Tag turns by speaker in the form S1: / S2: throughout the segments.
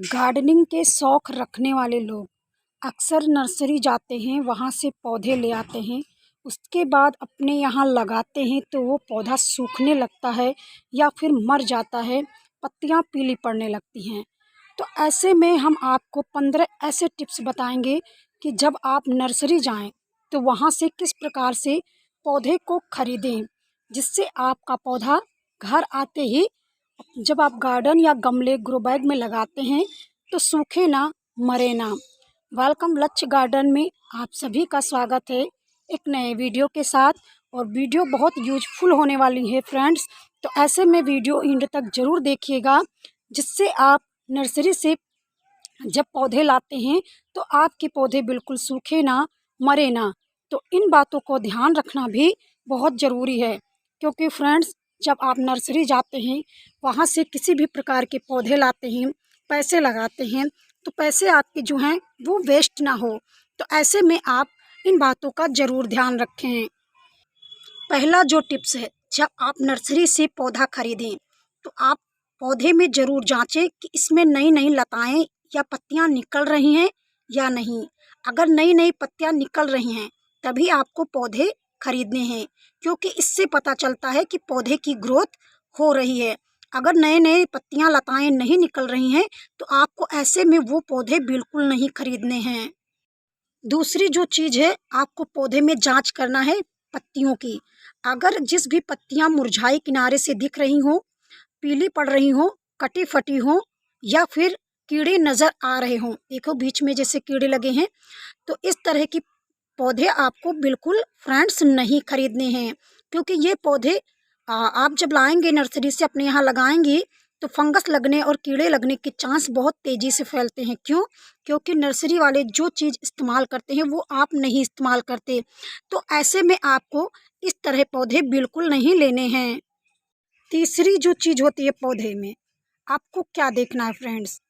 S1: Gardening के शौक़ रखने वाले लोग अक्सर नर्सरी जाते हैं, वहाँ से पौधे ले आते हैं। उसके बाद अपने यहाँ लगाते हैं तो वो पौधा सूखने लगता है या फिर मर जाता है, पत्तियाँ पीली पड़ने लगती हैं। तो ऐसे में हम आपको 15 ऐसे टिप्स बताएंगे कि जब आप नर्सरी जाएं तो वहाँ से किस प्रकार से पौधे को खरीदें, जिससे आपका पौधा घर आते ही जब आप गार्डन या गमले ग्रो बैग में लगाते हैं तो सूखे ना, मरे ना। वेलकम लक्ष्य गार्डन में आप सभी का स्वागत है एक नए वीडियो के साथ। और वीडियो बहुत यूजफुल होने वाली है फ्रेंड्स, तो ऐसे में वीडियो एंड तक ज़रूर देखिएगा, जिससे आप नर्सरी से जब पौधे लाते हैं तो आपके पौधे बिल्कुल सूखे ना, मरे ना। तो इन बातों को ध्यान रखना भी बहुत ज़रूरी है, क्योंकि फ्रेंड्स जब आप नर्सरी जाते हैं, वहाँ से किसी भी प्रकार के पौधे लाते हैं, पैसे लगाते हैं, तो पैसे आपके जो हैं वो वेस्ट ना हो। तो ऐसे में आप इन बातों का ज़रूर ध्यान रखें। पहला जो टिप्स है, जब आप नर्सरी से पौधा खरीदें तो आप पौधे में ज़रूर जांचें कि इसमें नई नई लताएं या पत्तियां निकल रही हैं या नहीं। अगर नई नई पत्तियां निकल रही हैं तभी आपको पौधे खरीदने हैं, क्योंकि इससे पता चलता है कि पौधे की ग्रोथ हो रही है। अगर नए नए पत्तियां लताएं नहीं निकल रही हैं तो आपको ऐसे में वो पौधे बिल्कुल नहीं खरीदने हैं। दूसरी जो चीज़ है, आपको पौधे में जांच करना है पत्तियों की। अगर जिस भी पत्तियां मुरझाई किनारे से दिख रही हों, पीली पड़ रही हों, कटी फटी हों, या फिर कीड़े नज़र आ रहे हों, देखो बीच में जैसे कीड़े लगे हैं, तो इस तरह की पौधे आपको बिल्कुल फ्रेंड्स नहीं खरीदने हैं। क्योंकि ये पौधे आप जब लाएंगे नर्सरी से अपने यहाँ लगाएंगे तो फंगस लगने और कीड़े लगने के चांस बहुत तेज़ी से फैलते हैं। क्यों? क्योंकि नर्सरी वाले जो चीज़ इस्तेमाल करते हैं वो आप नहीं इस्तेमाल करते। तो ऐसे में आपको इस तरह पौधे बिल्कुल नहीं लेने हैं। तीसरी जो चीज़ होती है पौधे में, आपको क्या देखना है फ्रेंड्स,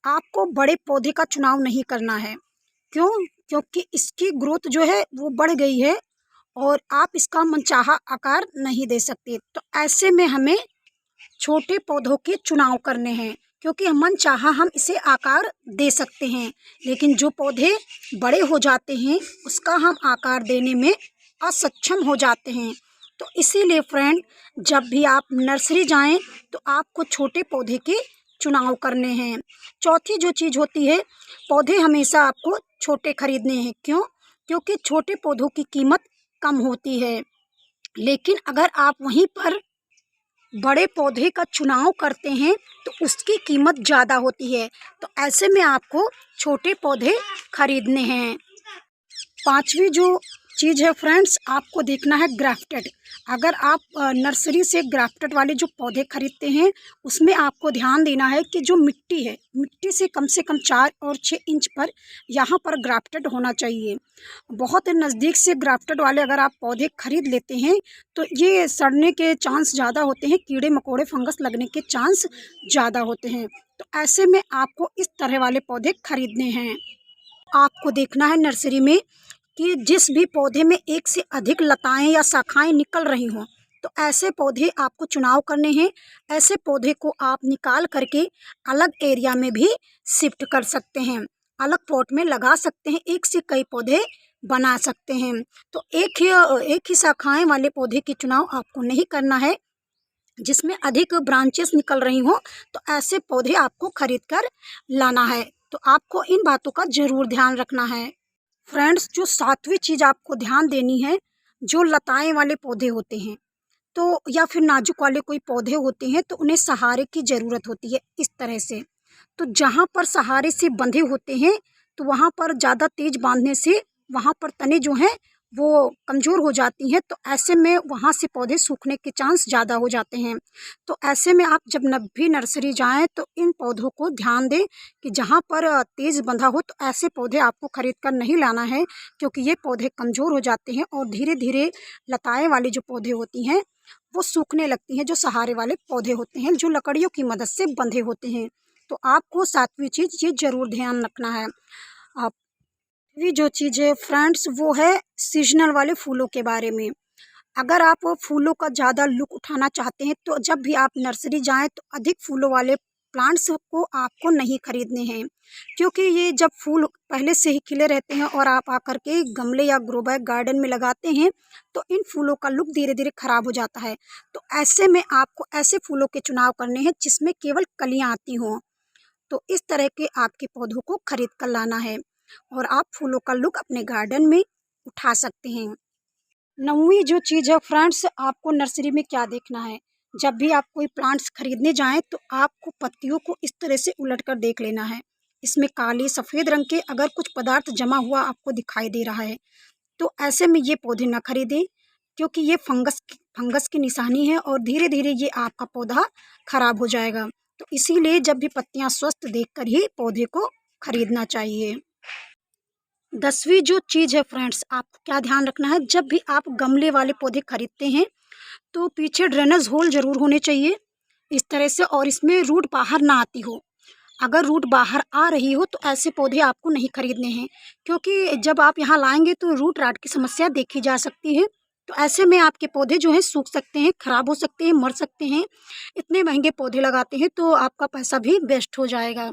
S1: आपको बड़े पौधे का चुनाव नहीं करना है। क्यों? क्योंकि इसकी ग्रोथ जो है वो बढ़ गई है और आप इसका मनचाहा आकार नहीं दे सकते। तो ऐसे में हमें छोटे पौधों के चुनाव करने हैं, क्योंकि मनचाहा हम इसे आकार दे सकते हैं, लेकिन जो पौधे बड़े हो जाते हैं उसका हम आकार देने में असक्षम हो जाते हैं। तो इसीलिए फ्रेंड, जब भी आप नर्सरी जाएं तो आपको छोटे पौधे के चुनाव करने हैं। चौथी जो चीज़ होती है, पौधे हमेशा आपको छोटे खरीदने हैं। क्यों? क्योंकि छोटे पौधों की कीमत कम होती है, लेकिन अगर आप वहीं पर बड़े पौधे का चुनाव करते हैं तो उसकी कीमत ज़्यादा होती है। तो ऐसे में आपको छोटे पौधे खरीदने हैं। पांचवी जो चीज़ है फ्रेंड्स, आपको देखना है ग्राफ्टेड। अगर आप नर्सरी से ग्राफ्टेड वाले जो पौधे खरीदते हैं उसमें आपको ध्यान देना है कि जो मिट्टी है, मिट्टी से कम 4 और 6 इंच पर यहाँ पर ग्राफ्टेड होना चाहिए। बहुत नज़दीक से ग्राफ्टेड वाले अगर आप पौधे खरीद लेते हैं तो ये सड़ने के चांस ज़्यादा होते हैं, कीड़े मकोड़े फंगस लगने के चांस ज़्यादा होते हैं। तो ऐसे में आपको इस तरह वाले पौधे खरीदने हैं। आपको देखना है नर्सरी में कि जिस भी पौधे में एक से अधिक लताएं या शाखाएं निकल रही हों, तो ऐसे पौधे आपको चुनाव करने हैं। ऐसे पौधे को आप निकाल करके अलग एरिया में भी शिफ्ट कर सकते हैं, अलग पॉट में लगा सकते हैं, एक से कई पौधे बना सकते हैं। तो एक ही शाखाएं वाले पौधे के चुनाव आपको नहीं करना है। जिसमें अधिक ब्रांचेस निकल रही हों तो ऐसे पौधे आपको खरीद कर लाना है। तो आपको इन बातों का ज़रूर ध्यान रखना है। फ्रेंड्स, जो सातवीं चीज़ आपको ध्यान देनी है, जो लताएं वाले पौधे होते हैं तो या फिर नाजुक वाले कोई पौधे होते हैं तो उन्हें सहारे की ज़रूरत होती है इस तरह से। तो जहाँ पर सहारे से बंधे होते हैं तो वहाँ पर ज़्यादा तेज बांधने से वहाँ पर तने जो हैं वो कमज़ोर हो जाती हैं, तो ऐसे में वहाँ से पौधे सूखने के चांस ज़्यादा हो जाते हैं। तो ऐसे में आप जब भी नर्सरी जाएं तो इन पौधों को ध्यान दें कि जहाँ पर तेज़ बंधा हो, तो ऐसे पौधे आपको खरीद कर नहीं लाना है, क्योंकि ये पौधे कमज़ोर हो जाते हैं और धीरे धीरे लताएँ वाली जो पौधे होती हैं वो सूखने लगती हैं, जो सहारे वाले पौधे होते हैं जो लकड़ियों की मदद से बंधे होते हैं। तो आपको सातवीं चीज़ ये ज़रूर ध्यान रखना है। आप ये जो चीज़ है फ्रेंड्स, वो है सीजनल वाले फूलों के बारे में। अगर आप फूलों का ज़्यादा लुक उठाना चाहते हैं तो जब भी आप नर्सरी जाएं तो अधिक फूलों वाले प्लांट्स को आपको नहीं खरीदने हैं, क्योंकि ये जब फूल पहले से ही खिले रहते हैं और आप आकर के गमले या ग्रो बैग गार्डन में लगाते हैं तो इन फूलों का लुक धीरे धीरे खराब हो जाता है। तो ऐसे में आपको ऐसे फूलों के चुनाव करने हैं जिसमें केवल कलियां आती हों। तो इस तरह के आपके पौधों को खरीद कर लाना है और आप फूलों का लुक अपने गार्डन में उठा सकते हैं। 9वीं जो चीज़ है फ्रेंड्स, आपको नर्सरी में क्या देखना है, जब भी आप कोई प्लांट्स खरीदने जाएं तो आपको पत्तियों को इस तरह से उलट कर देख लेना है। इसमें काले सफ़ेद रंग के अगर कुछ पदार्थ जमा हुआ आपको दिखाई दे रहा है तो ऐसे में ये पौधे ना खरीदें, क्योंकि ये फंगस की निशानी है और धीरे धीरे ये आपका पौधा खराब हो जाएगा। तो इसीलिए जब भी पत्तियां स्वस्थ देखकर ही पौधे को खरीदना चाहिए। 10वीं जो चीज़ है फ्रेंड्स, आपको क्या ध्यान रखना है, जब भी आप गमले वाले पौधे खरीदते हैं तो पीछे ड्रेनेज होल ज़रूर होने चाहिए इस तरह से, और इसमें रूट बाहर ना आती हो। अगर रूट बाहर आ रही हो तो ऐसे पौधे आपको नहीं खरीदने हैं, क्योंकि जब आप यहाँ लाएंगे तो रूट राट की समस्या देखी जा सकती है। तो ऐसे में आपके पौधे जो हैं सूख सकते हैं, ख़राब हो सकते हैं, मर सकते हैं। इतने महंगे पौधे लगाते हैं तो आपका पैसा भी वेस्ट हो जाएगा।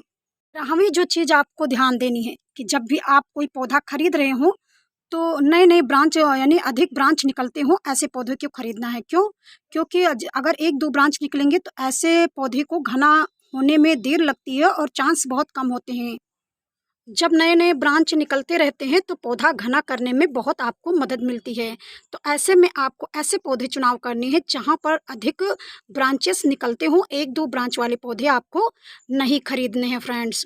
S1: हमें जो चीज़ आपको ध्यान देनी है कि जब भी आप कोई पौधा खरीद रहे हो तो नए नए ब्रांच यानी अधिक ब्रांच निकलते हों ऐसे पौधे क्यों खरीदना है। क्यों? क्योंकि अगर 1-2 ब्रांच निकलेंगे तो ऐसे पौधे को घना होने में देर लगती है और चांस बहुत कम होते हैं। जब नए नए ब्रांच निकलते रहते हैं तो पौधा घना करने में बहुत आपको मदद मिलती है। तो ऐसे में आपको ऐसे पौधे चुनाव करने हैं जहाँ पर अधिक ब्रांचेस निकलते हों, 1-2 ब्रांच वाले पौधे आपको नहीं खरीदने हैं फ्रेंड्स।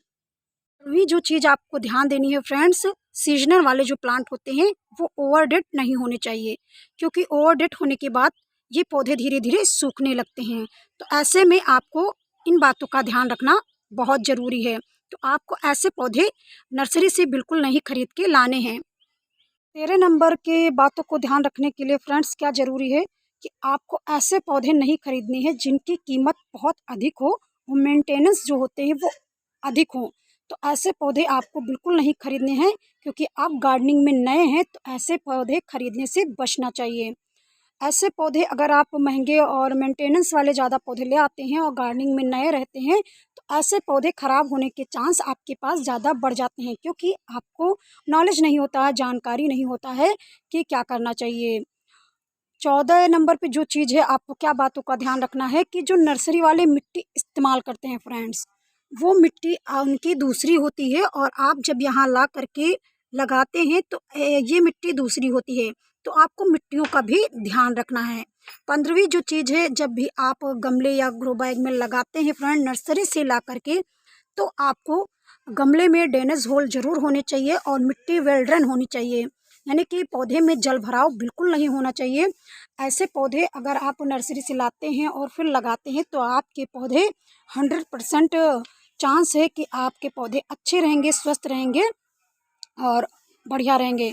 S1: अभी जो चीज़ आपको ध्यान देनी है फ्रेंड्स, सीजनल वाले जो प्लांट होते हैं वो ओवरडेट नहीं होने चाहिए, क्योंकि ओवरडेट होने के बाद ये पौधे धीरे धीरे सूखने लगते हैं। तो ऐसे में आपको इन बातों का ध्यान रखना बहुत ज़रूरी है। तो आपको ऐसे पौधे नर्सरी से बिल्कुल नहीं खरीद के लाने हैं। 13 नंबर के बातों को ध्यान रखने के लिए फ्रेंड्स क्या ज़रूरी है कि आपको ऐसे पौधे नहीं खरीदने हैं जिनकी कीमत बहुत अधिक हो और मेंटेनेंस जो होते हैं वो अधिक हों। तो ऐसे पौधे आपको बिल्कुल नहीं खरीदने हैं, क्योंकि आप गार्डनिंग में नए हैं तो ऐसे पौधे खरीदने से बचना चाहिए। ऐसे पौधे अगर आप महंगे और मेंटेनेंस वाले ज़्यादा पौधे ले आते हैं और गार्डनिंग में नए रहते हैं तो ऐसे पौधे ख़राब होने के चांस आपके पास ज़्यादा बढ़ जाते हैं, क्योंकि आपको नॉलेज नहीं होता है, जानकारी नहीं होता है कि क्या करना चाहिए। 14 नंबर पे जो चीज़ है आपको क्या बातों का ध्यान रखना है कि जो नर्सरी वाले मिट्टी इस्तेमाल करते हैं फ्रेंड्स, वो मिट्टी उनकी दूसरी होती है और आप जब यहाँ ला करके लगाते हैं तो ये मिट्टी दूसरी होती है। तो आपको मिट्टियों का भी ध्यान रखना है। 15वीं जो चीज़ है, जब भी आप गमले या ग्रो बैग में लगाते हैं फ्रेंड नर्सरी से ला करके, तो आपको गमले में ड्रेनेज होल ज़रूर होने चाहिए और मिट्टी वेल ड्रेन होनी चाहिए, यानी कि पौधे में जल भराव बिल्कुल नहीं होना चाहिए। ऐसे पौधे अगर आप नर्सरी से लाते हैं और फिर लगाते हैं तो आपके पौधे 100% चांस है कि आपके पौधे अच्छे रहेंगे, स्वस्थ रहेंगे और बढ़िया रहेंगे।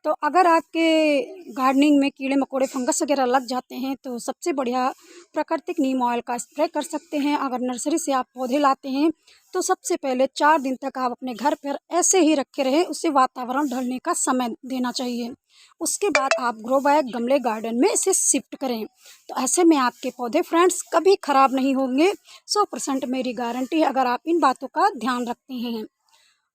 S1: तो अगर आपके गार्डनिंग में कीड़े मकोड़े फंगस वगैरह लग जाते हैं तो सबसे बढ़िया प्राकृतिक नीम ऑयल का स्प्रे कर सकते हैं। अगर नर्सरी से आप पौधे लाते हैं तो सबसे पहले 4 दिन तक आप अपने घर पर ऐसे ही रखे रहें, उसे वातावरण ढलने का समय देना चाहिए। उसके बाद आप ग्रो बैग गमले गार्डन में इसे शिफ्ट करें। तो ऐसे में आपके पौधे फ्रेंड्स कभी ख़राब नहीं होंगे, 100% मेरी गारंटी है अगर आप इन बातों का ध्यान रखते हैं।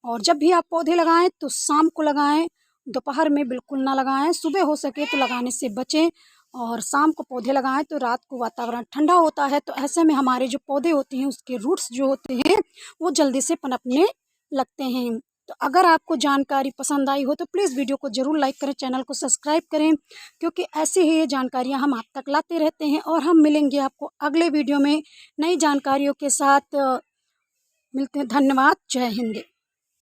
S1: और जब भी आप पौधे लगाएं तो शाम को लगाएं, दोपहर में बिल्कुल ना लगाएं। सुबह हो सके तो लगाने से बचें और शाम को पौधे लगाएं तो रात को वातावरण ठंडा होता है। तो ऐसे में हमारे जो पौधे होते हैं उसके रूट्स जो होते हैं वो जल्दी से पनपने लगते हैं। तो अगर आपको जानकारी पसंद आई हो तो प्लीज़ वीडियो को ज़रूर लाइक करें, चैनल को सब्सक्राइब करें, क्योंकि ऐसे ही ये जानकारियाँ हम आप तक लाते रहते हैं। और हम मिलेंगे आपको अगले वीडियो में नई जानकारियों के साथ। मिलते हैं। धन्यवाद। जय हिंद।